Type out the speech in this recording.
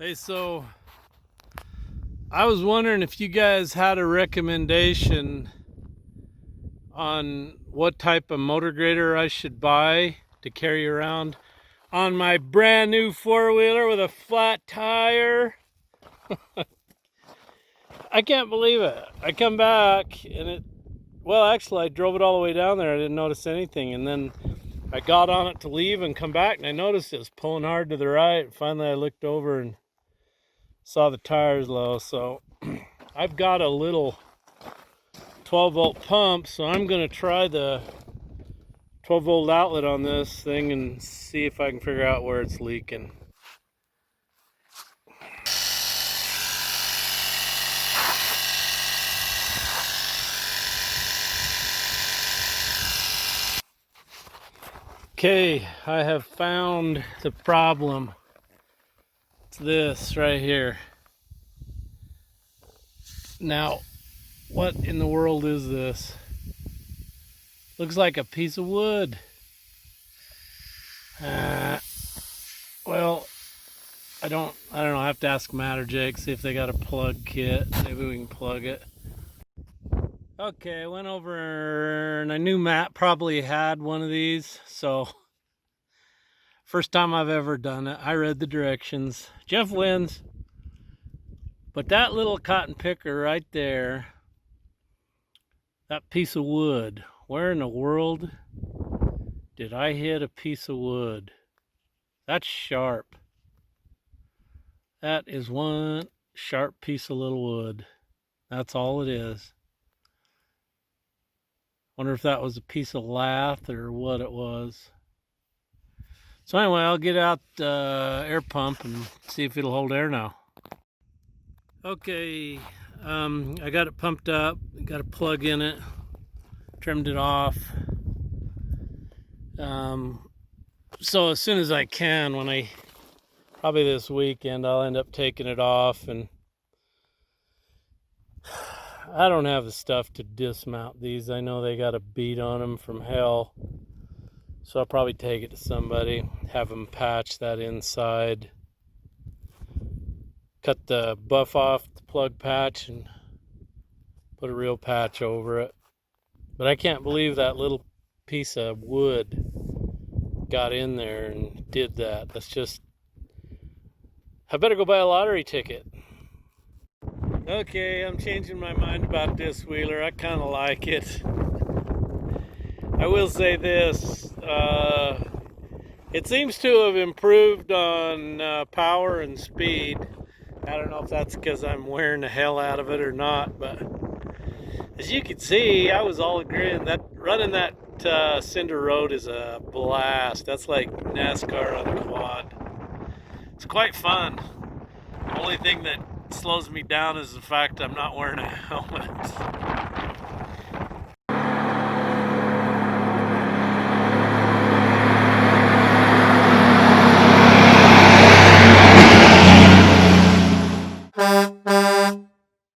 Hey, so I was wondering if you guys had a recommendation on what type of motor grader I should buy to carry around on my brand new four-wheeler with a flat tire. I can't believe it. I come back and actually I drove it all the way down there. I didn't notice anything, and then I got on it to leave and come back, and I noticed it was pulling hard to the right. Finally I looked over and saw the tires low. So I've got a little 12-volt pump, so I'm going to try the 12-volt outlet on this thing and see if I can figure out where it's leaking. Okay, I have found the problem. It's this right here. Now, what in the world is this? Looks like a piece of wood. Well, I don't know. I have to ask Matt or Jake, see if they got a plug kit. Maybe we can plug it. Okay, I went over and I knew Matt probably had one of these, so first time I've ever done it. I read the directions. Jeff wins. But that little cotton picker right there, that piece of wood, where in the world did I hit a piece of wood? That's sharp. That is one sharp piece of little wood. That's all it is. Wonder if that was a piece of lath or what it was. So anyway, I'll get out the air pump and see if it'll hold air now. Okay, I got it pumped up, got a plug in it, trimmed it off. So as soon as I can, probably this weekend, I'll end up taking it off, and I don't have the stuff to dismount these. I know they got a beat on them from hell. So I'll probably take it to somebody, have them patch that inside. Cut the buff off the plug patch and put a real patch over it. But I can't believe that little piece of wood got in there and did that. That's just... I better go buy a lottery ticket. Okay, I'm changing my mind about this wheeler. I kind of like it. I will say this, it seems to have improved on power and speed. I don't know if that's because I'm wearing the hell out of it or not, but as you can see, I was all agreeing that running that cinder road is a blast. That's like NASCAR on a quad. It's quite fun. The only thing that slows me down is the fact I'm not wearing a helmet.